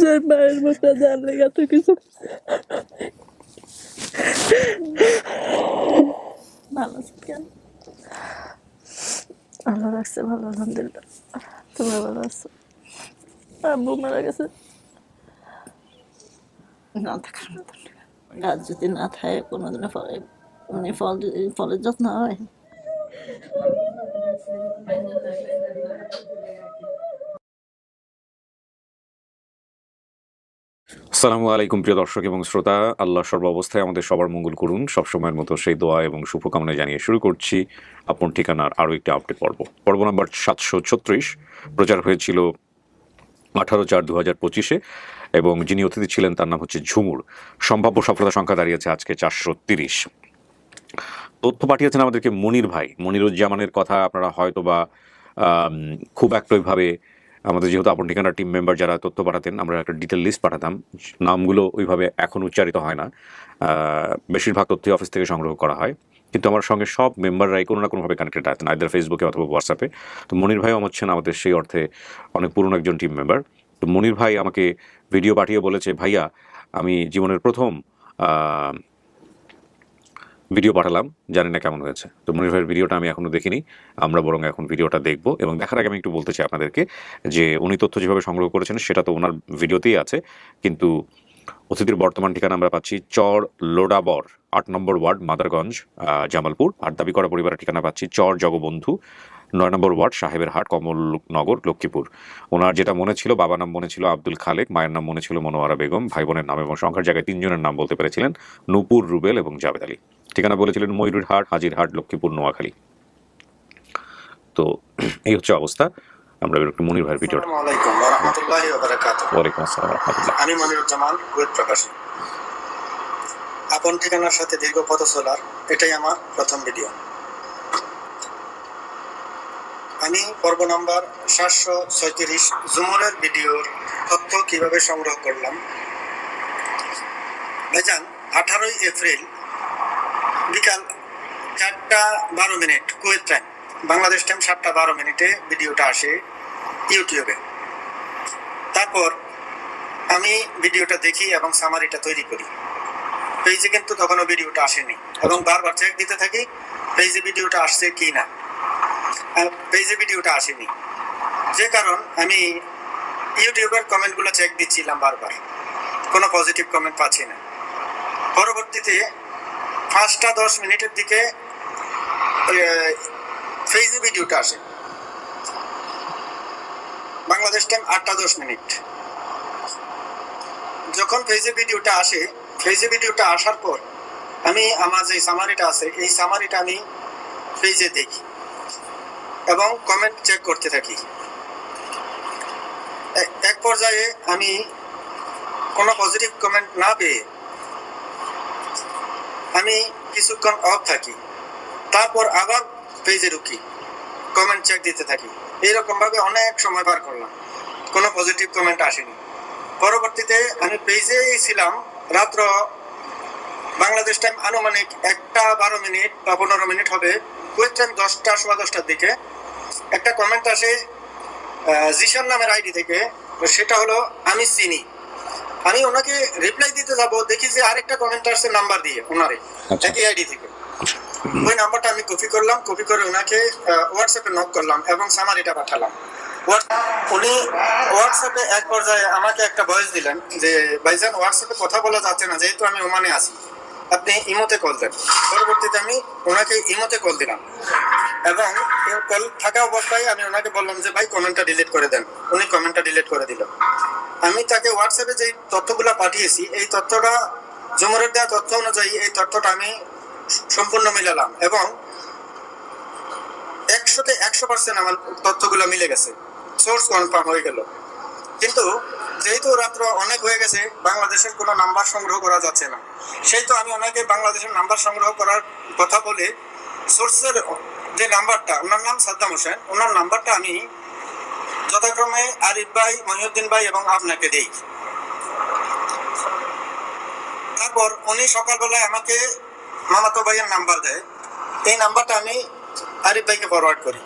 যে মায়ের মুখটা জানলে এত কিছু ভালো আছো কেন? আল্লাহ রাখছে ভালো, আলহামদুলিল্লাহ। তোমরা ভালো আছো? আব্বু মারা গেছে না থাকার মতন। গাছ যদি না থাকে কোনোদিনও ফলে, মানে ফলের যত্ন হয়। আসসালামু আলাইকুম প্রিয় দর্শক এবং শ্রোতা, আল্লাহ সর্বাবস্থায় আমাদের সবার মঙ্গল করুন। সবসময়ের মতো সেই দোয়া এবং শুভকামনা জানিয়ে শুরু করছি আপন ঠিকানার আরও একটি আপডেট পর্ব নম্বর 736। প্রচার হয়েছিল 18/4/2025 এবং যিনি অতিথি ছিলেন তার নাম হচ্ছে ঝুমুর। সম্ভাব্য সফলতা সংখ্যা দাঁড়িয়েছে আজকে 430। তথ্য পাঠিয়েছেন আমাদেরকে মনির ভাই। মনিরুজ্জামানের কথা আপনারা হয়তো বা খুব একটা ওইভাবে, আমাদের যেহেতু আপন ঠিকানার টিম মেম্বার যারা তথ্য পাঠাতেন, আমরা একটা ডিটেল লিস্ট পাঠাতাম, নামগুলো ওইভাবে এখন উচ্চারিত হয় না, বেশিরভাগ তথ্য অফিস থেকে সংগ্রহ করা হয়। কিন্তু আমার সঙ্গে সব মেম্বাররাই কোনো না কোনোভাবে কানেক্টেড আছেন, আইদার ফেসবুকে অথবা হোয়াটসঅ্যাপে। তো মনির ভাইও হচ্ছেন আমাদের সেই অর্থে অনেক পুরনো একজন টিম মেম্বার। তো মনির ভাই আমাকে ভিডিও পাঠিয়ে বলেছে, ভাইয়া আমি জীবনের প্রথম ভিডিও পাঠালাম, জানি না কেমন হয়েছে। তো মনির ভাইয়ের ভিডিওটা আমি এখনও দেখিনি, আমরা বরং এখন ভিডিওটা দেখব। এবং দেখার আগে আমি একটু বলতে চাই আপনাদেরকে যে উনি তথ্য যেভাবে সংগ্রহ করেছেন সেটা তো ওনার ভিডিওতেই আছে, কিন্তু অতিথির বর্তমান ঠিকানা আমরা পাচ্ছি চর লোডাবর, 8 নম্বর ওয়ার্ড, মাদারগঞ্জ, জামালপুর। আর দাবি করা পরিবারের ঠিকানা পাচ্ছি চর জগবন্ধু, 9 নম্বর ওয়ার্ড, সাহেবের হাট, কমলনগর, লক্ষ্মীপুর। ওনার যেটা মনে ছিল, বাবার নাম মনে ছিল আব্দুল খালেক, মায়ের নাম মনে ছিল মনোয়ারা বেগম, ভাই বোনের নাম এবং সংখ্যার জায়গায় 3 জনের নাম বলতে পেরেছিলেন, নূপুর, রুবেল এবং জাবেদ আলী। ঠিকানা বলেছিলেন ময়ূরের হাট, হাজিরহাট, লক্ষ্মীপুর, নোয়াখালী। তো এই হচ্ছে অবস্থা। আমরা একটু মনির ভাইয়ের ভিডিওটা। আসসালামু আলাইকুম ওয়া রাহমাতুল্লাহি ওয়া বারাকাতুহু। ওয়ালাইকুম আসসালাম ওয়া রাহমাতুল্লাহ। আমি মনিরুজ্জামান, কুয়েত প্রবাসী। আপন ঠিকানার সাথে দীর্ঘ পথ চলার এটাই আমার প্রথম ভিডিও। আমি পর্ব নাম্বার 736 ঝুমুরের ভিডিওর তথ্য কিভাবে সংগ্রহ করলাম। ভাইজান, 18 এপ্রিল বিকাল 4:12 কুয়েত টাইম, বাংলাদেশ টাইম 7:12 ভিডিওটা আসে ইউটিউবে। তারপর আমি ভিডিওটা দেখি এবং সামারিটা তৈরি করি। পেজে কিন্তু তখনও ভিডিওটা আসেনি এবং বারবার চেক দিতে থাকি পেজে ভিডিওটা আসছে কি না। পেজে ভিডিওটা আসেনি, যে কারণ আমি ইউটিউবের কমেন্টগুলো চেক দিচ্ছিলাম বারবার, কোনো পজিটিভ কমেন্ট পাচ্ছি না। পরবর্তীতে 5:10 দিকে পেজে ভিডিওটা আসে, বাংলাদেশ টাইম 8:10। যখন পেজে ভিডিওটা আসে, পেজে ভিডিওটা আসার পর আমি আমার যে সামারিটা আছে এই সামারিটা আমি পেজে দেখি এবং কমেন্ট চেক করতে থাকি। এক পর্যায়ে আমি কোনো পজিটিভ কমেন্ট না পেয়ে আমি কিছুক্ষণ অফ থাকি, তারপর আবার পেজে ঢুকি, কমেন্ট চেক দিতে থাকি। এইরকমভাবে অনেক সময় পার করলাম, কোনো পজিটিভ কমেন্ট আসেনি। পরবর্তীতে আমি পেজেই ছিলাম, রাত্র বাংলাদেশ টাইম আনুমানিক 1:12 বা 15 হবে, কুয়েত টাইম 10:10 দিকে একটা কমেন্ট আসে জিশান নামের আইডি থেকে। সেটা হলো আমি চিনি। আমি ওনাকে রিপ্লাই দিতে যাব, দেখি যে আরেকটা কমেন্ট আসছে নাম্বার দিয়ে ওনারে, একই আইডি থেকে। ওই নাম্বারটা আমি কপি করলাম, কপি করে ওনাকে হোয়াটসঅ্যাপে নক করলাম এবং সামারিটা পাঠালাম। উনি হোয়াটসঅ্যাপে এক পর্যায়ে আমাকে একটা ভয়েস দিলেন যে ভাইজান, হোয়াটসঅ্যাপে কথা বলা যাচ্ছে না, যেহেতু আমি ওমানে আছি, আপনি ইমোতে কল দেন। পরবর্তীতে আমি ওনাকে ইমোতে কল দিলাম এবং কল থাকা অবস্থায় আমি ওনাকে বললাম যে ভাই কমেন্টটা ডিলিট করে দেন। উনি কমেন্টটা ডিলিট করে দিল। আমি তাকে হোয়াটসঅ্যাপে যে তথ্যগুলো পাঠিয়েছি, এই তথ্যটা ঝুমুরের দেওয়া তথ্য অনুযায়ী এই তথ্যটা আমি সম্পূর্ণ মিলালাম এবং 100% আমার তথ্যগুলো মিলে গেছে, সোর্স কনফার্ম হয়ে গেল। কিন্তু যেহেতু রাত্র অনেক হয়ে গেছে, বাংলাদেশের কোনো নাম্বার সংগ্রহ করা যাচ্ছে না, সেই তো আমি ওনাকে বাংলাদেশের নাম্বার সংগ্রহ করার কথা বলে সোর্সের যে নাম্বারটা, ওনার নাম সাদ্দাম হোসেন, ওনার নাম্বারটা আমি যথাক্রমে আরিফ ভাই, মহিউদ্দিন ভাই এবং আপনাকে দেই। তারপর উনি সকালবেলায় আমাকে মামাতো ভাইয়ের নাম্বার দেয়, এই নাম্বারটা আমি আরিফ ভাইকে ফরওয়ার্ড করি।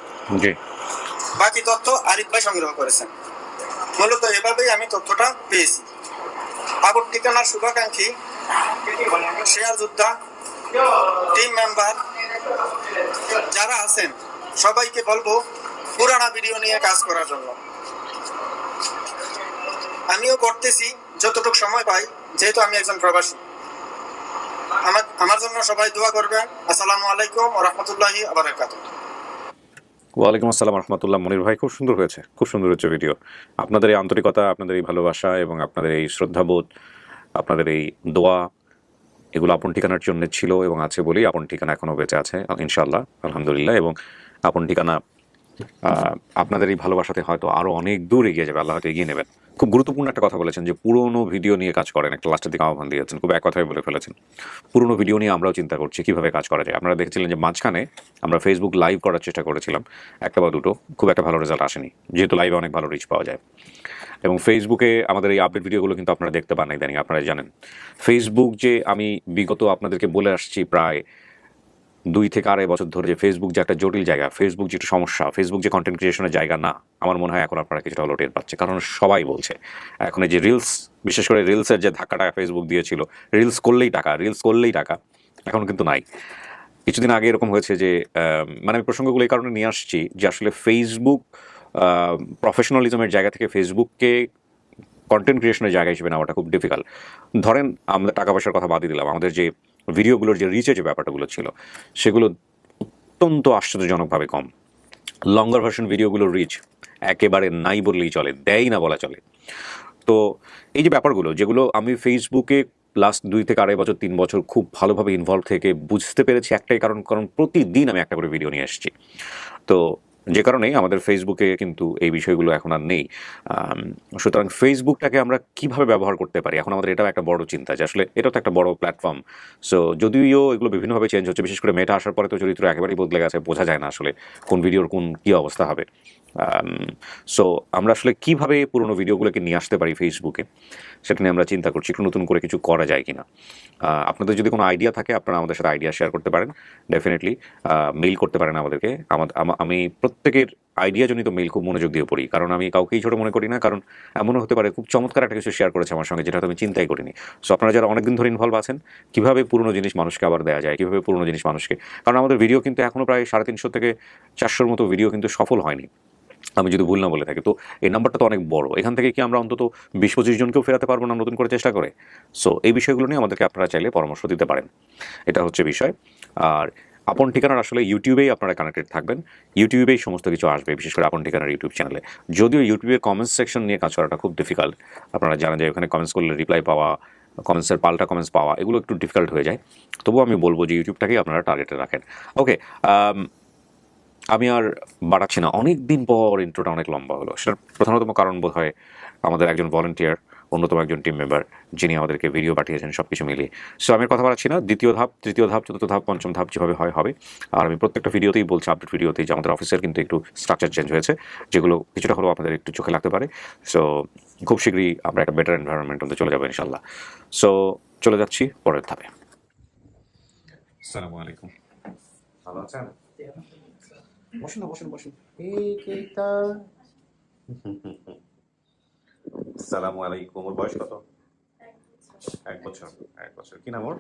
বাকি তথ্য আরিফ ভাই সংগ্রহ করেছেন। মূলত এভাবেই আমি তথ্যটা পেয়েছি। আবুর ঠিকানার শুভাকাঙ্ক্ষী, শেয়ার যোদ্ধা, টিম মেম্বার যারা আছেন সবাইকে বলবো পুরানা ভিডিও নিয়ে কাজ করার জন্য। আমিও করতেছি যতটুকু সময় পাই, যেহেতু আমি একজন প্রবাসী। আমার জন্য সবাই দোয়া করবেন। আসসালামু আলাইকুম ওয়া রাহমাতুল্লাহি ওয়া বারাকাতুহু। ওয়ালাইকুম আসসালাম রহমতুল্লাহ। মনির ভাই, খুব সুন্দর হয়েছে, খুব সুন্দর হচ্ছে ভিডিও। আপনাদের এই আন্তরিকতা, আপনাদের এই ভালোবাসা এবং আপনাদের এই শ্রদ্ধাবোধ, আপনাদের এই দোয়া, এগুলো আপন ঠিকানার জন্য ছিল এবং আছে বলেই আপন ঠিকানা এখনও বেঁচে আছে ইনশাআল্লাহ, আলহামদুলিল্লাহ। এবং আপন ঠিকানা আপনাদের এই ভালোবাসাতে হয়তো আরও অনেক দূর এগিয়ে যাবে, আল্লাহ হয়তো এগিয়ে নেবেন। খুব গুরুত্বপূর্ণ একটা কথা বলেছেন যে পুরোনো ভিডিও নিয়ে কাজ করেন, একটা লাস্টের দিকে আহ্বান দিয়েছেন, খুব এক কথায় বলে ফেলেছেন। পুরোনো ভিডিও নিয়ে আমরাও চিন্তা করছি কীভাবে কাজ করা যায়। আপনারা দেখেছিলেন যে মাঝখানে আমরা ফেসবুক লাইভ করার চেষ্টা করেছিলাম, একটা বা দুটো, খুব একটা ভালো রেজাল্ট আসেনি, যেহেতু লাইভে অনেক ভালো রিচ পাওয়া যায়। এবং ফেসবুকে আমাদের এই আপডেট ভিডিওগুলো কিন্তু আপনারা দেখতে পান না ইদানিং, আপনারা জানেন। ফেসবুক যে আমি বিগত আপনাদেরকে বলে আসছি প্রায় 2 থেকে 2.5 বছর ধরে, যে ফেসবুক যে একটা জটিল জায়গা, ফেসবুক যে একটা সমস্যা, ফেসবুক যে কন্টেন্ট ক্রিয়েশনের জায়গা না, আমার মনে হয় এখন আপনারা কিছুটা হলো টের পাচ্ছে। কারণ সবাই বলছে এখন এই যে রিলস, বিশেষ করে রিলসের যে ধাক্কাটা ফেসবুক দিয়েছিল, রিলস করলেই টাকা, এখন কিন্তু নাই। কিছুদিন আগে এরকম হয়েছে যে মানে আমি প্রসঙ্গগুলো এই কারণে নিয়ে আসছি যে আসলে ফেসবুক প্রফেশনালিজমের জায়গা থেকে ফেসবুককে কন্টেন্ট ক্রিয়েশনের জায়গা হিসেবে নেওয়াটা খুব ডিফিকাল্ট। ধরেন আমরা টাকা পয়সার কথা বাদই দিলাম, আমাদের যে ভিডিওগুলোর যে রিচের যে ব্যাপারটাগুলো ছিল সেগুলো অত্যন্ত আশ্চর্যজনকভাবে কম। লঙ্গার ভার্সন ভিডিওগুলোর রিচ একেবারে নাই বললেই চলে, দেয় না বলা চলে। তো এই যে ব্যাপারগুলো, যেগুলো আমি ফেসবুকে লাস্ট 2 থেকে 2.5 বছর 3 বছর খুব ভালোভাবে ইনভলভ থেকে বুঝতে পেরেছি একটাই কারণ প্রতিদিন আমি একটা করে ভিডিও নিয়ে এসেছি। তো যে কারণেই আমাদের ফেসবুকে কিন্তু এই বিষয়গুলো এখন আর নেই। সুতরাং ফেসবুকটাকে আমরা কিভাবে ব্যবহার করতে পারি, এখন আমাদের এটাও একটা বড় চিন্তা, যে আসলে এটাও তো একটা বড় প্ল্যাটফর্ম। সো যদিও এগুলো বিভিন্নভাবে চেঞ্জ হচ্ছে, বিশেষ করে মেটা আসার পরে তো চরিত্র একেবারেই বদলে গেছে, বোঝা যায় না আসলে কোন ভিডিওর কী অবস্থা হবে। সো আমরা আসলে কীভাবে পুরোনো ভিডিওগুলোকে নিয়ে আসতে পারি ফেসবুকে, সেটা নিয়ে আমরা চিন্তা করছি, একটু নতুন করে কিছু করা যায় কিনা। আপনাদের যদি কোনো আইডিয়া থাকে আপনারা আমাদের সাথে আইডিয়া শেয়ার করতে পারেন, ডেফিনেটলি মেইল করতে পারেন আমাদেরকে। আমি প্রত্যেকের আইডিয়াজনিত মেইল খুব মনোযোগ দিয়ে পড়ি, কারণ আমি কাউকেই ছোটো মনে করি না। কারণ এমনও হতে পারে খুব চমৎকার একটা কিছু শেয়ার করেছে আমার সঙ্গে, যেটা হয়তো আমি চিন্তাই করিনি। সো আপনারা যারা অনেকদিন ধরে ইনভলভ আছেন, কীভাবে পুরোনো জিনিস মানুষকে আবার দেওয়া যায়, কীভাবে পুরোনো জিনিস মানুষকে, কারণ আমাদের ভিডিও কিন্তু এখনও প্রায় 350 থেকে 400-র মতো ভিডিও কিন্তু সফল হয়নি, আমি যদি ভুল না বলে থাকি। তো এই নাম্বারটা তো অনেক বড়, এখান থেকে কি আমরা অন্তত 20-25 জনকেও ফেরাতে পারবো না নতুন করে চেষ্টা করে? সো এই বিষয়গুলো নিয়ে আমাদেরকে আপনারা চাইলে পরামর্শ দিতে পারেন, এটা হচ্ছে বিষয়। আর আপন ঠিকানার আসলে ইউটিউবেই আপনারা কানেক্টেড থাকবেন, ইউটিউবেই সমস্ত কিছু আসবে, বিশেষ করে আপন ঠিকানার ইউটিউব চ্যানেলে। যদিও ইউটিউবের কমেন্টস সেকশন নিয়ে কাজ করাটা খুব ডিফিকাল্ট, আপনারা জানেন যে ওখানে কমেন্টস করলে রিপ্লাই পাওয়া, কমেন্টসের পাল্টা কমেন্টস পাওয়া, এগুলো একটু ডিফিকাল্ট হয়ে যায়। তবুও আমি বলবো যে ইউটিউবটাকেই আপনারা টার্গেটে রাখেন। ওকে, আমি আর বাড়াচ্ছি না, অনেক দিন পর ইন্ট্রোটা অনেক লম্বা হলো। সেটার প্রধানতম কারণ বোধ হয় আমাদের একজন ভলেন্টিয়ার, অন্যতম একজন টিম মেম্বার, যিনি আমাদেরকে ভিডিও পাঠিয়েছেন সব কিছু মিলিয়ে। সো আমি কথা বাড়াচ্ছি না, 2য় ধাপ, 3য় ধাপ, 4র্থ ধাপ, 5ম ধাপ যেভাবে হবে। আর আমি প্রত্যেকটা ভিডিওতেই বলছি, আপডেট ভিডিওতেই, যে আমাদের অফিসের কিন্তু একটু স্ট্রাকচার চেঞ্জ হয়েছে, যেগুলো কিছুটা হলেও আপনাদের একটু চোখে লাগতে পারে। সো খুব শীঘ্রই আমরা একটা বেটার এনভায়রনমেন্ট মধ্যে চলে যাবো ইনশাল্লাহ। সো চলে যাচ্ছি পরের ধাপে। আসসালামু আলাইকুম, ভালো আছেন? বসুন না, বসুন। আসসালামু আলাইকুম। ওর বয়স কত? 1 বছর। কি নাম ওর?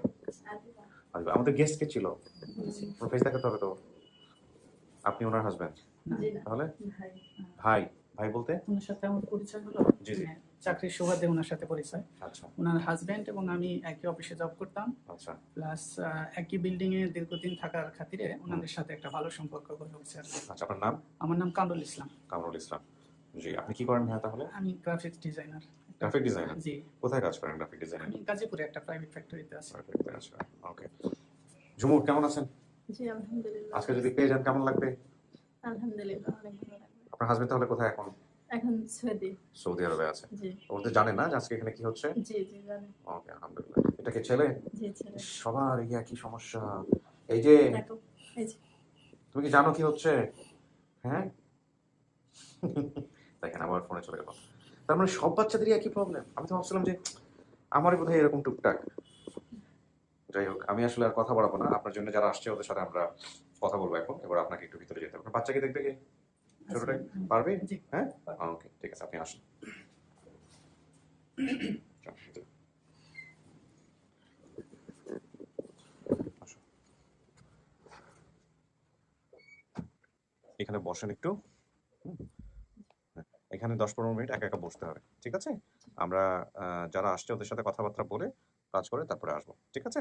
আমাদের গেস্ট কে ছিল? ওর ফেস দেখাতে হবে তো। আপনি ওনার হাজবেন্ড? তাহলে ভাই বলতে ওনার সাথে আমার পরিচয় হলো। জি। চাকরির সুবাদে ওনার সাথে পরিচয়। আচ্ছা। ওনার হাজবেন্ড এবং আমি একই অফিসে জব করতাম। আচ্ছা। প্লাস একই বিল্ডিং এ দীর্ঘদিন থাকার খাতিরে ওনাদের সাথে একটা ভালো সম্পর্ক গড়ে উঠেছে। আচ্ছা, আপনার নাম? আমার নাম কামরুল ইসলাম। জি। আপনি কি করেন ভাই তাহলে? আমি গ্রাফিক্স ডিজাইনার। জি। কোথায় কাজ করেন গ্রাফিক ডিজাইনার? আমি গাজীপুরে একটা প্রাইভেট ফ্যাক্টরিতে আছি। আচ্ছা, ওকে। ঝুমুর কেমন আছেন? জি আলহামদুলিল্লাহ। আজকে যদি পেয়ে যান কেমন লাগবে? আলহামদুলিল্লাহ অনেক ভালো লাগবে। আপনার হাজবেন্ড তাহলে কোথায় এখন? এখন সৌদি আরবে আছে। জি। ওর তো জানেন না যে আজকে এখানে কি হচ্ছে? জি জানি। ওকে, আলহামদুলিল্লাহ। এটা কি ছেলে? জি ছেলে। সবার এই একই সমস্যা। এই যে তুমি কি জানো কি হচ্ছে? হ্যাঁ, দেখেন আবার ফোনে চলে গেল। তার মানে সব বাচ্চাদেরই একই প্রবলেম। আমি তো ভাবছিলাম যে আমারই বোধহয় এরকম টুকটাক। যাই হোক, আমি আসলে আর কথা বাড়াবো না। আপনার জন্য যারা আসছে ওদের সাথে আমরা কথা বলবো এখন। এবার আপনাকে একটু ভিতরে যেতে হবে। বাচ্চাকে দেখবে কি? ছোটটাই পারবে? জি। হ্যাঁ, ওকে, ঠিক আছে, আপনি আসুন। এখানে বসেন একটু। এখানে 10-15 মিনিট একা একা বসতে হবে, ঠিক আছে? আমরা যারা আসছে ওদের সাথে কথাবার্তা বলে কাজ করে তারপরে আসবো, ঠিক আছে?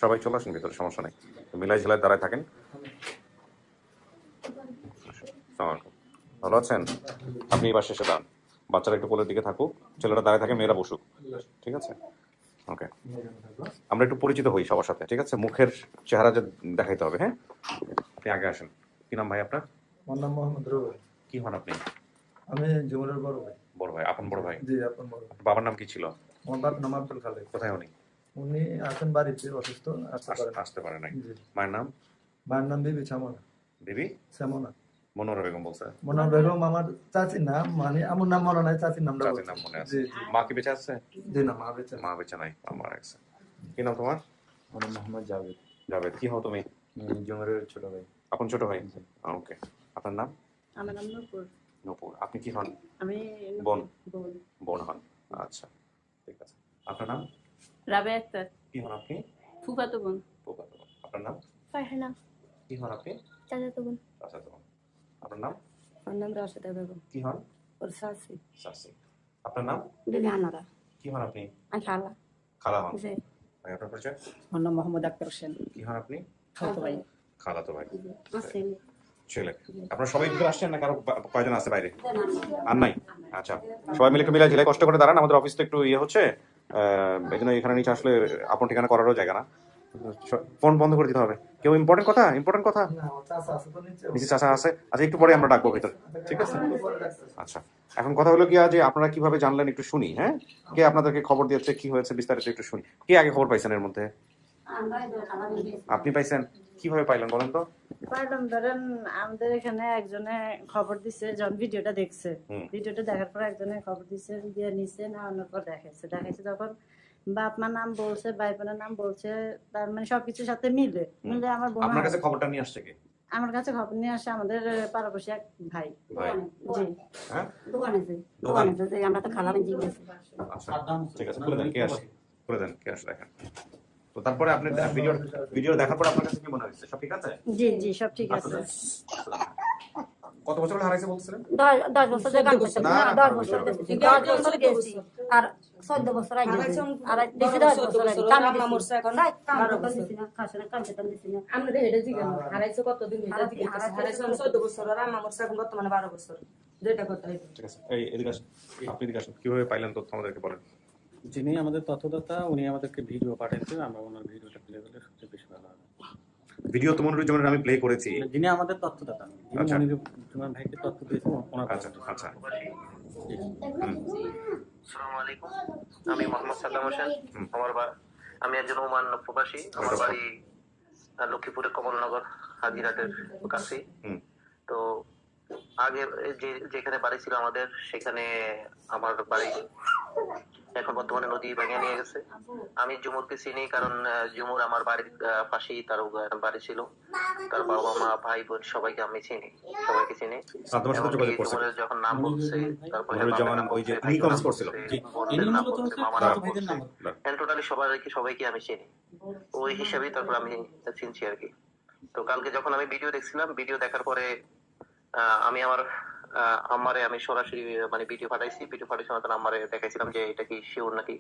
সবাই চলে আসেন ভিতরে, সমস্যা নেই, মিলাই ঝিলাই দাঁড়ায় থাকেন। ভালো আছেন? আপনি এবার শেষে দাঁড়ান, বাচ্চারা একটু কোলের দিকে থাকুক, ছেলেরা দাঁড়ায় থাকে, মেয়েরা বসুক, ঠিক আছে? ওকে, আমরা একটু পরিচিত হই সবার সাথে, ঠিক আছে? মুখের চেহারা যে দেখাইতে হবে। হ্যাঁ, আপনি আগে আসেন। কি নাম ভাই আপনার? আমার নাম মোহাম্মদ রুবেল। কি হন আপনি? আমি জুমুরের বড় ভাই। বড় ভাই, আপন বড় ভাই? জি, আপন বড় ভাই। বাবার নাম কি ছিল? আমার বাবার নাম আব্দুল খালেক। কোথায় উনি? উনি আছেন বাড়িতে, অসুস্থ, আসতে পারে নাই। জি। মায়ের নাম? মায়ের নাম বিবি সামনা। বিবি সামনা। মনোরা বেগম বলছে। মনোরা বেগম আমার চাচির নাম, মানে আমার নাম মনে নাই, চাচির নামটা চাচির নাম মনে আছে। জি জি। মা কি বেঁচে আছে? জি না, মা বেঁচে। মা বেঁচে নাই, আমার আছে। কি নাম তোমার? আমার নাম মোহাম্মদ জাভেদ। জাভেদ। কি হও তুমি? জুমরের ছোট ভাই। আপন ছোট ভাই? ওকে, আপনার নাম? আমার নাম নূপুর। নূপুর। আপনি কি হন? আমি বোন। বোন। বোন হন, আচ্ছা, ঠিক আছে। আপনার নাম? রাবেয়া আক্তার। কি হন আপনি? ফুফাতো বোন। ফুফাতো বোন। আপনার নাম? ফারহানা। কি হন আপনি? চাচাতো বোন। চাচাতো বোন। আপনার নাম? ওর নাম রাশেদা বেগম। কি হন? ওর শাশি। শাশি। আপনার নাম? বিবি আনারা। কি হন আপনি? আমি খালা। খালা হন। জি। ভাই আপনার পরিচয়? আমার নাম মোহাম্মদ আক্তার হোসেন। কি হন আপনি? খালাতো ভাই। খালাতো ভাই। আছে। ছেলে। আপনারা সবাই ভিতরে আসছেন না কারো কয়জন আছে বাইরে? আর নাই? আচ্ছা, সবাই মিলে একটু মিলাই ঝিলাই কষ্ট করে দাঁড়ান, আমাদের অফিস তো একটু ইয়ে হচ্ছে, এখানে এখানে নিচে আসলে আপন ঠিকানা করারও জায়গা না, ফোন বন্ধ করে দিতে হবে। কেউ ইম্পর্টেন্ট কথা? না, আমার চাচা আছে তো নিচে। নিচে চাচা আছে, আচ্ছা একটু পরে আমরা ডাকবো ভিতরে, ঠিক আছে? আচ্ছা, এখন কথা হলো কি যে আপনারা কিভাবে জানলেন একটু শুনি। হ্যাঁ, কে আপনাদেরকে খবর দিয়েছে, কি হয়েছে বিস্তারিত একটু শুনি। কে আগে খবর পাইছেন এর মধ্যে? আপনি পাইছেন? কিভাবে পাইলেন বলেন তো? পারলাম, ধরেন আমাদের এখানে একজনে খবর দিছে, যখন ভিডিওটা দেখছে, ভিডিওটা দেখার পর একজনে খবর দিছে, দিয়ে নিছে, নেওয়ানোর পর দেখাইছে যখন বাপ মার নাম বলছে, ভাই বোনের নাম বলছে, তার মানে সবকিছুর সাথে মিলে আমার বোন। আপনার কাছে খবরটা নিয়ে আসছে কে? আমার কাছে খবর নিয়ে আসে আমাদের পাড়াপড়শি এক ভাই। ভাই। জি। হ্যাঁ, দোকানে যে আমরা তো খালা বাজি গেছি। আচ্ছা, ঠিক আছে, খুলে দেন কে আসে, খুলে দেন কে আসে দেখেন। তো তারপরে আপনি ভিডিও দেখার পর আপনার কাছে কি মনে হচ্ছে? সব ঠিক আছে? জি জি, সব ঠিক আছে। কত বছর হলো হারাইছে বলছিলেন? 10 বছর যে গান করতাম না, 10 বছর গেছি। 10 বছর গেছি। আর 14 বছর আগে গেছি। আর বেশি 10 বছর আগে কাম করছে এখন। 12 বছর দিছি না, খাসনা কাম করতাম দিছি না। আমরা হেডে জিগান হারাইছে কতদিন হেডে জিগান হারাইছে 14 বছর আর আমার মোরসা এখন বর্তমানে 12 বছর। যেটা কথা হইছে। ঠিক আছে, এই এদিকে আসুন, আপনি এদিকে আসুন। কিভাবে পাইলেন তথ্য আমাদেরকে বলেন। যিনি আমাদের তথ্যদাতা উনি আমাদেরকে ভিডিও পাঠিয়েছে, আমরা ওনার ভিডিওটা প্লে করলে সবচেয়ে বেশি ভালো হবে। ভিডিও তো মনিরুজ্জামানের আমি প্লে করেছি। যিনি আমাদের তথ্যদাতা, যিনি আচ্ছা। মনিরুজ্জামান ভাইকে তথ্য দিয়েছে ওনার আচ্ছা আচ্ছা, আসসালামু আলাইকুম, আমি মোহাম্মদ সাদ্দাম হোসেন। আমি একজন ওমান প্রবাসী। আমার বাড়ি লক্ষ্মীপুরের কমলনগর হাজিরাটের কাছে। তো আগে যেখানে বাড়ি ছিল আমাদের, সেখানে আমার বাড়ি এখন বর্তমানে নদী ভেঙে নিয়ে গেছে। আমি জুমুরকে চিনি, কারণ জুমুর আমার বাড়ির পাশেই তার বাড়ি ছিল। তার বাবা মা ভাই বোন সবাইকে আমি চিনি, সবাইকে চিনি। জুমুরের যখন নাম বলছে, তারপরে টোটালি সবাইকে আমি চিনি, ওই হিসাবেই তারপর আমি চিনছি আর কি। তো কালকে যখন আমি ভিডিও দেখছিলাম, ভিডিও দেখার পরে আমি আমি সরাসরি মানে ভিডিও পাঠাইছি। ভিডিও পাঠাইছি আমারে দেখাইছিলাম যে এটা কি শিওর নাকি।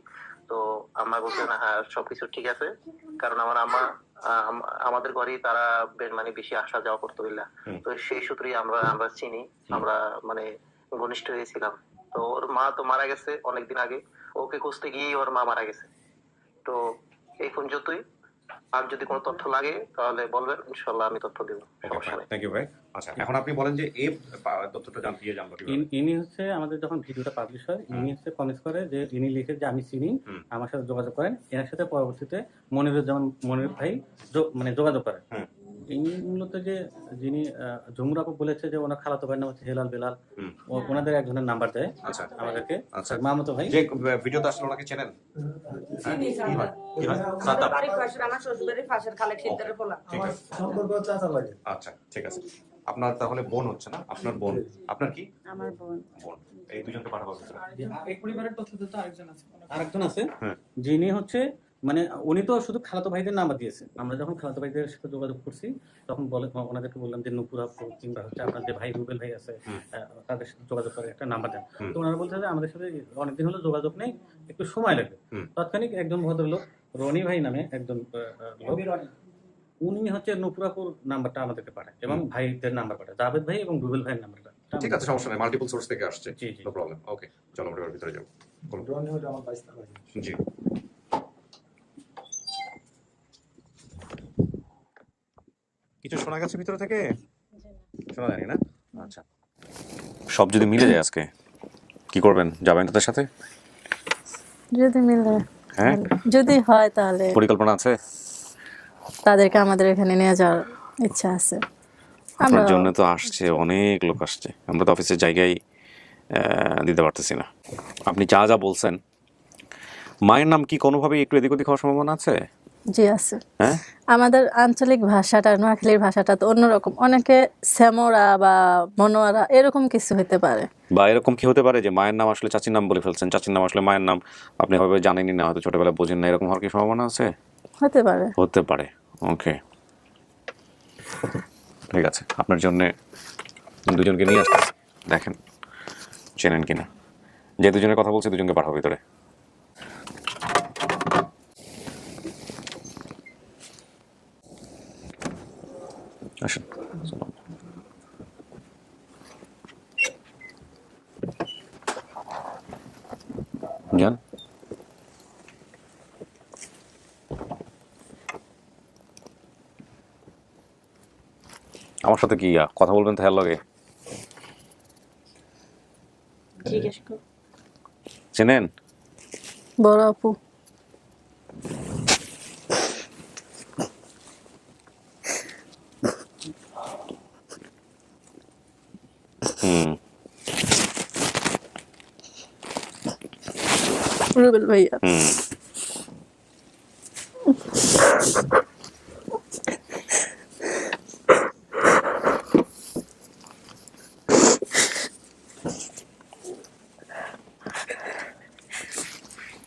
তো আম্মা বলছে না, হ্যাঁ সবকিছু ঠিক আছে, কারণ আমার আম্মা আমাদের ঘরেই তারা মানে বেশি আসা যাওয়া করতে হইলা। তো সেই সূত্রেই আমরা চিনি, আমরা মানে ঘনিষ্ঠ হয়েছিলাম। তো ওর মা তো মারা গেছে অনেকদিন আগে, ওকে খুঁজতে গিয়ে ওর মা মারা গেছে। তো এই পর্যন্তই। আর যদি কোনো তথ্য লাগে তাহলে বলবেন, ইনশাআল্লাহ আমি তথ্য দেব। থ্যাংক ইউ ভাই। আচ্ছা, এখন আপনি বলেন যে এই তথ্যটা জানতে ইনি হচ্ছে আমাদের যখন ভিডিওটা পাবলিশ হয়, ইনি হচ্ছে কমেন্টস করে যে ইনি লিখে যে আমি চিনি, আমার সাথে যোগাযোগ করেন। এর সাথে পরবর্তীতে মনির ভাই মানে যোগাযোগ করেন। ইনি মূলত যে যিনি জমুর আপু বলেছে যে ওনার খালাতো ভাইয়ের নাম হচ্ছে হেলাল বেলাল, ওনাদের একজনের নাম্বার দেয় আচ্ছা আমাদেরকে। আচ্ছা, মামাতো ভাই যে ভিডিওতে আসলে ওনাকে চেনেন? কি হয় সাদ্দাম? আমার শ্বশুরবাড়ির পাশের খালেক সিদ্ধারের পোলা। ঠিক আছে, সম্পর্ক চাচা লাগে। আচ্ছা ঠিক আছে। আপনার তাহলে বোন হচ্ছে না? আপনার বোন, আপনার কি আমার বোন। বোন? এই দুজনকে পাঠাবো। এক পরিবারের তথ্য তো আরেকজন আছে হ্যাঁ। যিনি হচ্ছে মানে উনি তো শুধু খালাতো ভাইদের নাম্বার দিয়েছে। আমরা যখন খালাতো ভাইদের সাথে যোগাযোগ করছি তখন ওনাদেরকে বললাম যে নুপুর আপু কিংবা হচ্ছে আপনার যে ভাই রুবেল ভাই আছে তাদের সাথে যোগাযোগ করে একটা নাম্বার দেন। তো ওনারা বলছে যে আমাদের সাথে অনেকদিন হলো যোগাযোগ নেই, একটু সময় লাগবে। তৎক্ষণিক একজন ভদ্রলোক রনি ভাই নামে একজন লোক, উনি হচ্ছে নুপুর আপুর নাম্বারটা আমাদেরকে পাঠায় এবং ভাইদের নাম্বার পাঠায়, জাভেদ ভাই এবং রুবেল ভাইয়ের নাম্বারটা। ঠিক আছে, সমস্যা নেই, মাল্টিপল সোর্স থেকে আসছে, জি জি, নো প্রবলেম। ওকে, চলো আমরা এবার ভিতরে যাবো। আমার বাইস্তা লাগে। জি, কিছু শোনা গেছে ভিতর থেকে? শোনা যায়নি না? আচ্ছা, সব যদি মিলে যায় আজকে কি করবেন? যাবেন তাদের সাথে? যদি মিলে, হ্যাঁ, যদি হয় তাহলে পরিকল্পনা আছে? তাদেরকে আমাদের এখানে নিয়ে যাওয়ার ইচ্ছা আছে। আপনার জন্য তো আসছে, অনেক লোক আসছে, আমরা তো অফিসের জায়গায় দিতে পারতেছি না। আপনি যা যা বলছেন, মায়ের নাম কি কোনোভাবে একটু এদিক ওদিক হওয়ার সম্ভাবনা আছে? জি আছে। হ্যাঁ, আমাদের আঞ্চলিক ভাষাটা, নোয়াখালীর ভাষাটা তো অন্যরকম, অনেকে শ্যামরা বা মনোয়ারা এরকম কিছু হতে পারে। বা এরকম কি হতে পারে যে মায়ের নাম আসলে চাচির নাম বলে ফেলছেন, চাচির নাম আসলে মায়ের নাম, আপনি হয়তো জানেনই না, হয়তো ছোটবেলায় বোঝেন না, এরকম হওয়ার কি সম্ভাবনা আছে? হতে পারে। হতে পারে, ওকে ঠিক আছে। আপনার জন্য দুজনকে নিয়ে আসতে দেখেন চেনেন কিনা। যে দুজনের কথা বলছে দুজনকে পাঠাবো ভিতরে। আসুন, যান। আমার সাথে কি কথা বলবেন তো? লগে জিজ্ঞেস কর। চেনেন? বড় আপু। রুবেল ভাইয়া।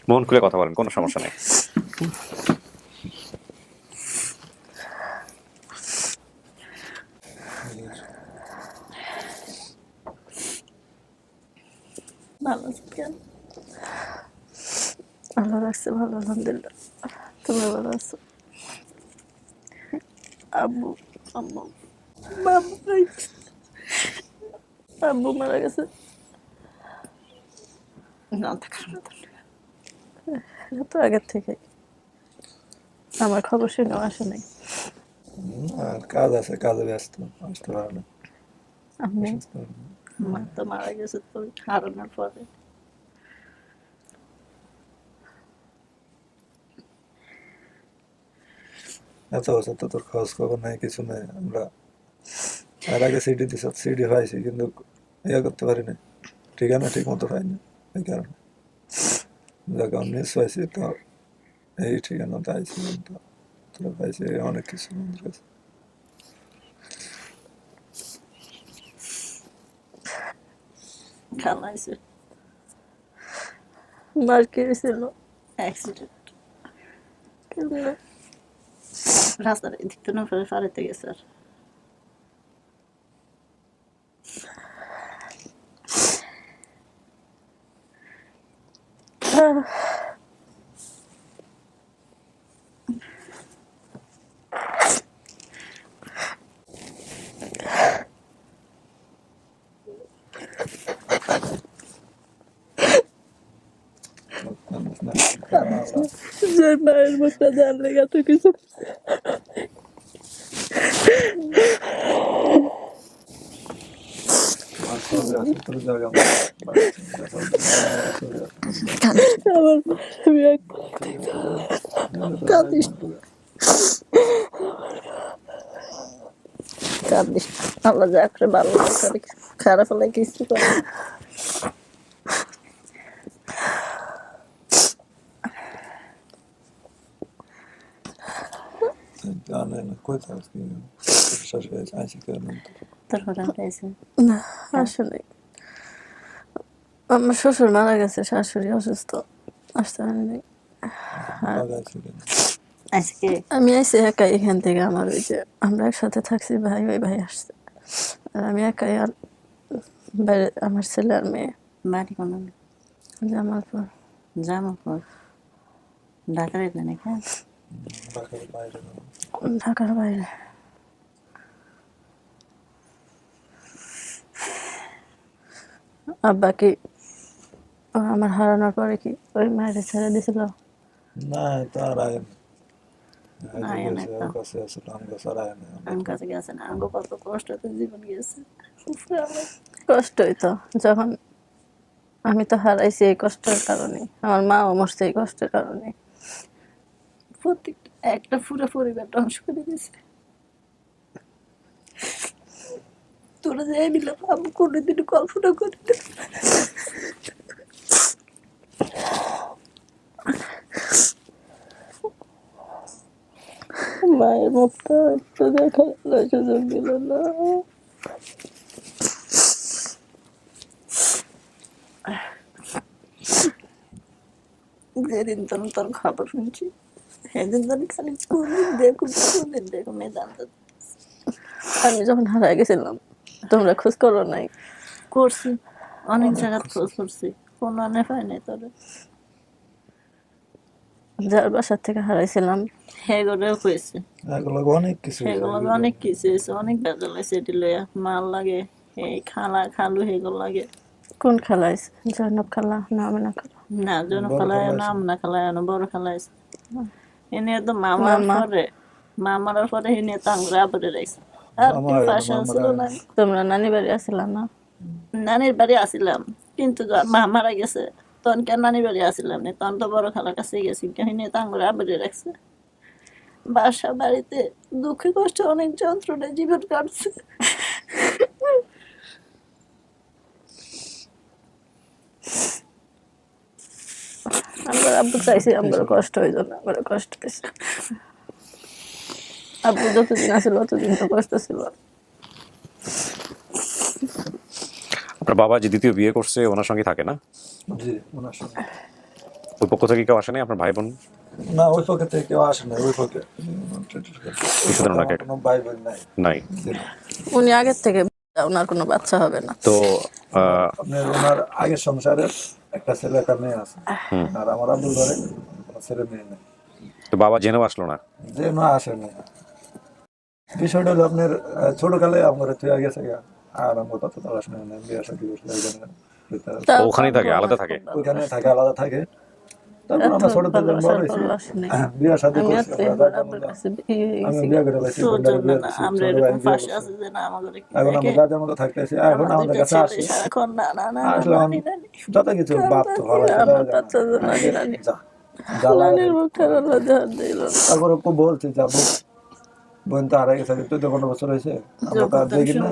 মন খুলে কথা বলেন, কোনো সমস্যা নেই। ভালো আছেন কেন? ভালো লাগছে, ভালো, আলহামদুলিল্লাহ। তুমি ভালো আছো? আব্বু আম্মু বাবা আব্বু মারা গেছে। না থাকার মতন তো আগের থেকে আমার খবর শুনেও আসে নাই। আর কাজ আছে, কাজে ব্যস্ত, আসতে পারে না। আমি মা তো মারা গেছে তো হারানোর পরে। এত বছর তো তোর খোঁজ খবর নাই, কিছু নাই। আমরা এর আগে সিডি দিছ, সিডি পাইছি কিন্তু ইয়ে করতে পারি না, ঠিকানা ঠিক মতো পাইনি। এই কারণে যখন মিস পাইছি তো এই ঠিকানাতে আইছিলাম, তো তোরা পাইছি অনেক কিছু আমাদের কাছে। খালাইছে মার কি হয়েছিল? অ্যাক্সিডেন্ট। রাস্তার এদিক তো না ফাড়াইতে গেছে। আর যে মায়ের মুখটা জানলে এত কিছু। আমার কাঁদিস। কাঁদিস না। আল্লাহ যা করে ভালো করে, খারাপ হলে কিছু করে না। জানেন কই থাকি শ্বশুর আইসি কেন তোর ঘটনা পেয়েছে না আসলে আমার শ্বশুর মারা গেছে, শাশুড়ি অসুস্থ, আসতে পারেনি। লাগাইছি কেন আজকে আমি আইসি একাই এখান থেকে। আমার ওই যে আমরা একসাথে থাকছি, ভাই ওই ভাই আসছে, আর আমি একাই। আর বাইরে আমার ছেলে আর মেয়ে। বাড়ি কোনো জামালপুর। জামালপুর ঢাকার এখানে কেন? ঢাকার বাইরে না। ঢাকার বাইরে। আব্বা কি আমার হারানোর পরে কি ওই মায়ের ছেড়ে দিছিল? না তার আয় আয় না তো। কাছে আসলে আমরা সারা আয় না আমার কাছে গেছে না, আঙ্গো কত কষ্টতে জীবন গেছে। কষ্টই তো, যখন আমি তো হারাইছি এই কষ্টের কারণে, আমার মাও মরছে এই কষ্টের কারণে। প্রত্যেকটা একটা পুরো পরিবার ধ্বংস করে দিয়েছে। তোরা যাই দিলাম, আমি কোনোদিন কল্পনা করি না। মায়ের মুখটা একটু দেখার সুযোগ দিল না। যেদিন তোর খবর শুনছি সেদিন তোর খালি কোনদিন দেখুন এই জানতে। আমি যখন হারাই গেছিলাম তোমরা খোঁজ করো নাই? করছি, অনেক জায়গা খোঁজ করছি, কোনো আনে পাই নাই তোর। যার বাসার থেকে হারাইছিলাম হেগুলোও কইছে, এগুলো অনেক কিছু সেগুলো অনেক কিছু হয়েছে, অনেক বেজাল হয়েছে। এটি লইয়া মাল লাগে, এই খালা খালু হেগুলো লাগে। কোন খালা? জয়নব খালা না আমিনা খালা? না জন খালায় না, আমনা খালায় না, বড় খালায়। এনে তো মামার পরে, মামার পরে এনে তো আমরা আবরে রাখছি। আর কি পাশা ছিল না। তোমরা নানি বাড়ি আসিলা না? নানির বাড়ি আসিলাম, কিন্তু মা মারা গেছে তখন কেন নানির বাড়ি আসিলাম না, তখন তো বড় খালার কাছে গেছি। এনে তো আমরা আবরে রাখছে। বাসা বাড়িতে দুঃখে কষ্ট অনেক যন্ত্রণায় জীবন কাটছে। আমরা আব্বু চাইছি আমার কষ্ট হয়ে যাবে, আমার কষ্ট পেয়েছে। আব্বু যতদিন আসছিল ততদিন তো কষ্ট ছিল। আপনার বাবা যে দ্বিতীয় বিয়ে করছে ওনার সঙ্গে থাকে না? জি ওনার সঙ্গে। ওই পক্ষ থেকে কেউ আসেনি আপনার ভাই বোন? না ওই পক্ষে থেকে কেউ আসে না, ওই পক্ষে কিছুদিন ওনাকে কোনো ভাই বোন নাই। নাই। উনি আগের থেকে ওনার কোনো বাচ্চা হবে না। তো আপনার ওনার আগের সংসারে একটা ছেলে একটা মেয়ে আছে, আর আমার আব্দুল ঘরে কোনো ছেলে মেয়ে নেই। তো বাবা জেনেও আসলো না? যে না আসে না। বিষয়টা হলো আপনার ছোটকালে আমার তুই গেছে আর আমার কথা তো আসলে না, বিয়ে শাদী করছিল ওখানেই থাকে, আলাদা থাকে? ওইখানে থাকে, আলাদা থাকে। তারপর আমরা ছোট থেকে বড় হয়েছি, বিয়ে শাদী করছি। আমি বিয়ে করে পাইছি, এখন আমরা যাদের মতো থাকতেছি। এখন আমাদের কাছে আসে, আসলে যত কিছু বাপ তো ভালো। তারপরে খুব বলছি যে বোন তো হারাই গেছে, তুই তো 15 বছর হয়েছে, আমরা তো আর দেখি না,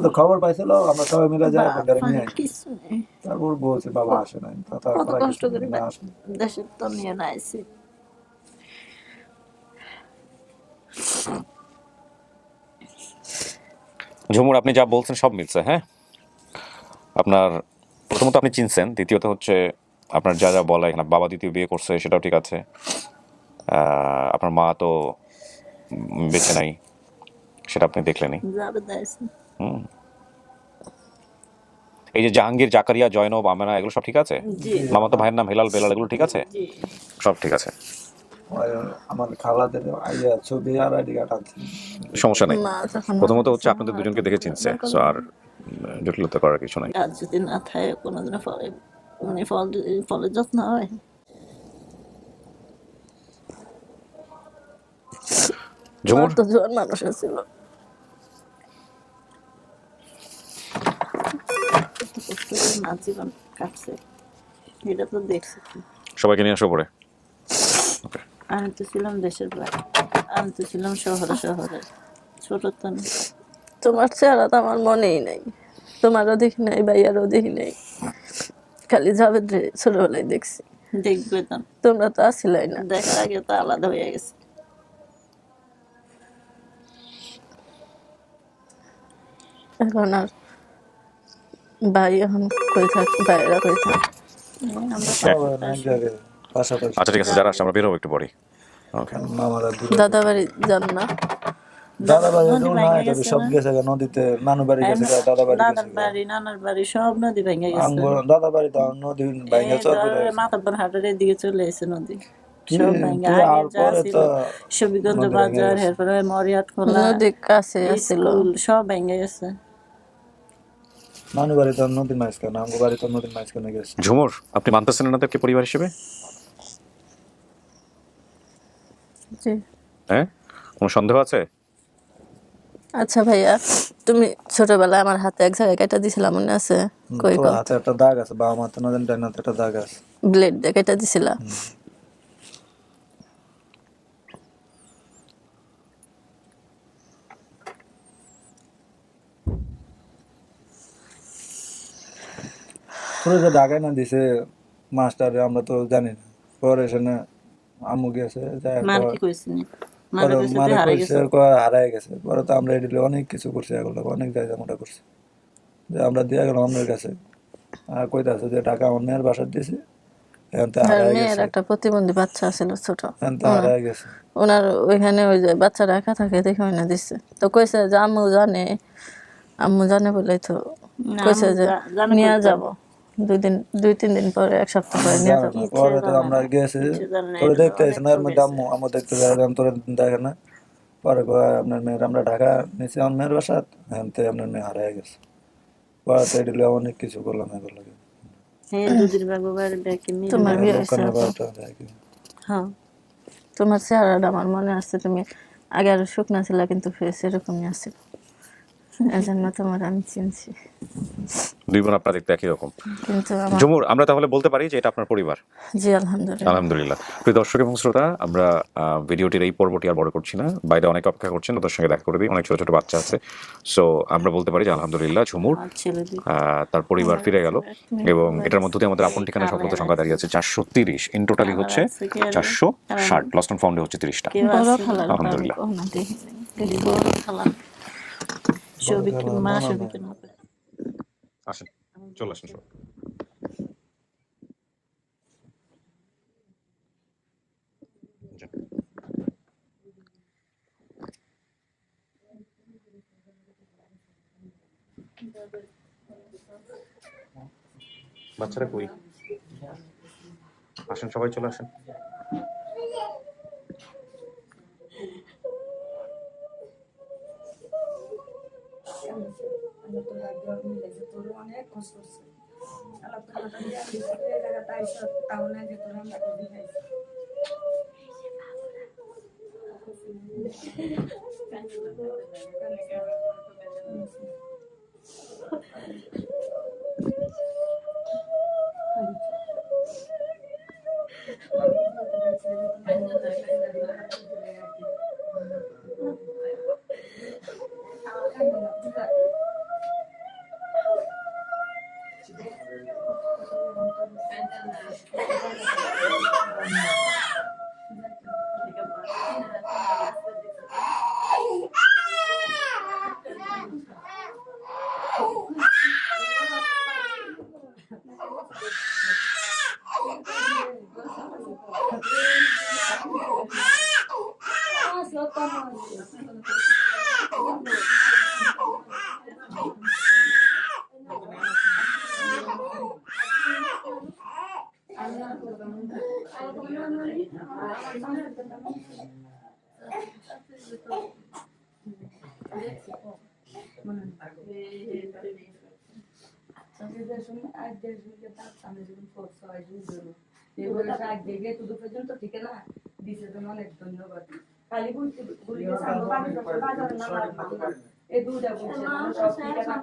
তো খবর পাইছিল, আমরা সবাই মিলে যাই নিয়ে। তারপর বলছি বাবা আসে নাই, দেশের তো নিয়ে নাইছি। ঝুমুর, আপনি যা বলছেন সব মিলছে। হ্যাঁ, আপনার প্রথমত আপনি চিনছেন, দ্বিতীয়ত হচ্ছে আপনার যা যা বলা এখানে, বাবা দ্বিতীয় বিয়ে করছে সেটাও ঠিক আছে। আপনার মা তো বেঁচে নাই, সেটা আপনি দেখলেনই। এই যে জাহাঙ্গীর, জাকারিয়া, জয়নব, আমেনা, এগুলো সব ঠিক আছে? মামাতো ভাইয়ের নাম হেলাল, বেলাল, এগুলো ঠিক আছে? সব ঠিক আছে, আমার খালাদের ছবি আর আইডি কার্ড আছে, সমস্যা নেই। প্রথমত হচ্ছে আপনাদের দুজনকে দেখে চিনছে, সো আর জটিলতা করার কিছু নাই। আর যদি না থাকে কোনোদিনও ফলে মানে ফলের যত্ন হয়। ঝুমুর তো জোয়ান মানুষ ছিল, জীবন কাটছে, এটা তো দেখছি। সবাইকে নিয়ে আসো পরে। আমি তো ছিলাম দেশের বাইরে, আমি তো ছিলাম শহরে, ছোট তো তোমার চেহারা তো আমার মনেই নাই, তোমারও দেখি নাই, ভাইয়ারও দেখি নাই, খালি জাভেদ রে ছোটবেলায় দেখছি। দেখবে তো, তোমরা তো আসিলাই না। দেখার আগে তো আলাদা হয়ে গেছে। এখন আর ভাই এখন কই থাক, ভাইয়েরা কই থাক। আমরা সবাই এক জায়গায় পাশাপাশি। আচ্ছা ঠিক আছে, যারা আসছে আমরা বেরোবো একটু পরে। ওকে, মামারা দূরে। দাদা বাড়ি যান না? দাদা বাড়ি নদী তো না, ভেঙে এটা গেছে সব না? গেছে গা নদীতে, নানু বাড়ি গেছে গা, দাদা বাড়ি গেছে দাদার গা। বাড়ি, নানার বাড়ি সব নদী ভেঙে গেছে। আমগো দাদা বাড়ি তো নদী ভাঙা চর করে গেছে। মাতাব্বর হাটের এদিকে চলে এসে নদী কি সব ভেঙে, আর আগে যা পরে ছিল তো সবিগঞ্জ নদী ভেঙে বাজার, গেছে। এরপরে মরিয়াট খোলা, নদীর কাছে আসছিল। স্কুল সব ভেঙে গেছে। নানু বাড়ি তো নদীর মাঝখানে, আমগো বাড়ি তো নদীর মাঝখানে গেছে। ঝুমুর, আপনি মানতেছেন ওনাদেরকে পরিবার হিসেবে? জি। হ্যাঁ, কোনো সন্দেহ আছে? আচ্ছা ভাইয়া, তুমি ছোটবেলায় আমার হাতে এক জায়গায় কেটে দিছিলা, মনে আছে? কই তোর কও, হাতে একটা দাগ আছে, বাবা মাতে নদীর ডাইন হাতে একটা দাগ আছে। ব্লেড দিয়ে কেটে দিছিলা। তোর যে দাগাই না দিছে মাস্টারে, আমরা তো জানি না। পরে এখানে আম্মু গেছে, যায় মার পর কি কইছিনি, পরে মারে কইছে মারে তুই হারাই কইছে গেছে। হারাই গেছে। পরে তো আমরা এডিলে অনেক কিছু করছি, এগুলো অনেক জায়গা মোটা করছি, যে আমরা দিয়ে গেলাম আপনার কাছে। আর কইতাছে যে টাকা আমার মেয়ের বাসার দিয়েছি, এখন তো আর হারাই মেয়ের গেছে, একটা প্রতিবন্ধী বাচ্চা ছিল ছোট, এখন তো হারাই গেছে। ওনার ওইখানে ওই যে বাচ্চারা একা থাকে দেখে না দিচ্ছে, তো কইছে যে আম্মু জানে বলেই তো না, কইছে যে জানে নিয়ে কইতে যাব, 2-3 দিন পরে, 1 সপ্তাহ পরে নিয়ে যাব। পরে তো আমরা গেছি, তোরে দেখতে আসি না, এর মধ্যে আম্মু দেখতে যাই, তোরে দেখে না। পরে কয় আপনার মেয়ের আমরা ঢাকা নিচে আমার মেয়ের বাসা, এখন তো আপনার মেয়ে হারাই গেছে। পরে তো এডিলে অনেক কিছু করলাম এগুলো। হ্যাঁ, দুদিন বাবু বাড়ি ব্যাকে মিলে তোমার বিয়ে হয়েছে দোকানে এখন? বারোটা দেখি। হ্যাঁ, তোমার চেহারাটা আমার মনে আছে, তুমি আগে আরো শুকনা ছিল, কিন্তু ফেস এরকমই আছিল, এজন্য তোমার আমি চিনছি। দুই বোন আপনার দেখতে একই রকম। কিন্তু আমার, ঝুমুর, আমরা তাহলে বলতে পারি যে এটা আপনার পরিবার? জি আলহামদুলিল্লাহ। আলহামদুলিল্লাহ। প্রিয় দর্শক এবং শ্রোতা, আমরা ভিডিওটির এই পর্বটি আর বড় করছি না, বাইরে অনেক অপেক্ষা করছেন, ওদের সঙ্গে দেখা করে দিই, অনেক ছোট ছোট বাচ্চা আছে। সো আমরা বলতে পারি যে আলহামদুলিল্লাহ ঝুমুর আমার ছেলে দুই তার পরিবার ফিরে গেল, এবং এটার মধ্য দিয়ে আমাদের আপন ঠিকানা সংক্রান্ত সংখ্যা দাঁড়িয়ে আছে 430। ইন টোটালি হচ্ছে 460, লস্ট অ্যান্ড ফাউন্ডে হচ্ছে 30টা। কেউ বড় আছে? খালার আলহামদুলিল্লাহ। কখনো দেখি নাই। বড় খালা সবিকের মা, সবিকের মা। আসেন, চলে আসেন সব। বাচ্চারা কই? আসেন, সবাই চলে আসেন। অনেক কষ্ট করছে আল্লাহ তাআলা দিয়ে আমি এই জায়গাটা আইসা তাও না যে তোরা আমরা কবি খাইছি অনেক ধন্যবাদ খালি বলতে বলি বাজারে না এই দুটা বলছে সব ঠিকানা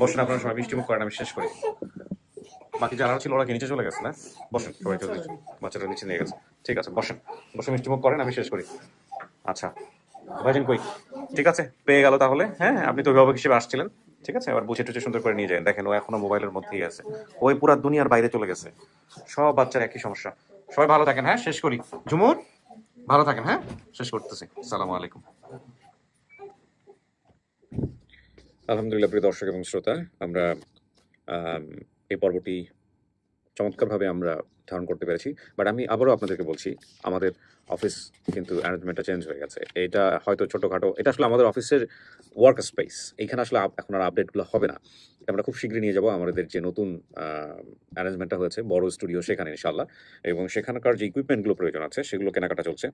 বসেন, আপনারা সবাই মিষ্টি মুখ করেন, আমি শেষ করি। বাকি যারা ছিল ওরা কি নিচে চলে গেছে না? বসেন সবাই, চলে গেছে, বাচ্চারা নিচে নিয়ে গেছে। ঠিক আছে, বসেন, বসে মিষ্টি মুখ করেন, আমি শেষ করি। আচ্ছা ভাইজান কই? ঠিক আছে, পেয়ে গেল তাহলে। হ্যাঁ, আপনি তো অভিভাবক হিসেবে আসছিলেন, ঠিক আছে, এবার বুঝে টুঝে সুন্দর করে নিয়ে যায়। দেখেন ও এখনো মোবাইলের মধ্যেই আছে, ওই পুরা দুনিয়ার বাইরে চলে গেছে। সব বাচ্চার একই সমস্যা। সবাই ভালো থাকেন, হ্যাঁ শেষ করি। ঝুমুর ভালো থাকেন, হ্যাঁ শেষ করতেছি। আসসালামু আলাইকুম। আলহামদুলিল্লাহ প্রিয় দর্শক এবং শ্রোতা, আমরা এই পর্বটি চমৎকারভাবে আমরা ধারণ করতে পেরেছি। বাট আমি আবারও আপনাদেরকে বলছি, আমাদের অফিস কিন্তু অ্যারেঞ্জমেন্টটা চেঞ্জ হয়ে গেছে। এটা হয়তো ছোটোখাটো, এটা আসলে আমাদের অফিসের ওয়ার্ক স্পেস। এইখানে আসলে এখন আর আপডেটগুলো হবে না। আমরা খুব শীঘ্রই নিয়ে যাবো আমাদের যে নতুন অ্যারেঞ্জমেন্টটা হয়েছে, বড় স্টুডিও, সেখানে ইনশাল্লাহ। এবং সেখানকার যে ইকুইপমেন্টগুলো প্রয়োজন আছে সেগুলো কেনাকাটা চলছে।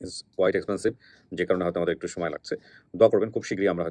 ইটস কোয়াইট এক্সপেন্সিভ, যে কারণে হয়তো আমাদের একটু সময় লাগছে। দোয়া করবেন, খুব শীঘ্রই আমরা হয়তো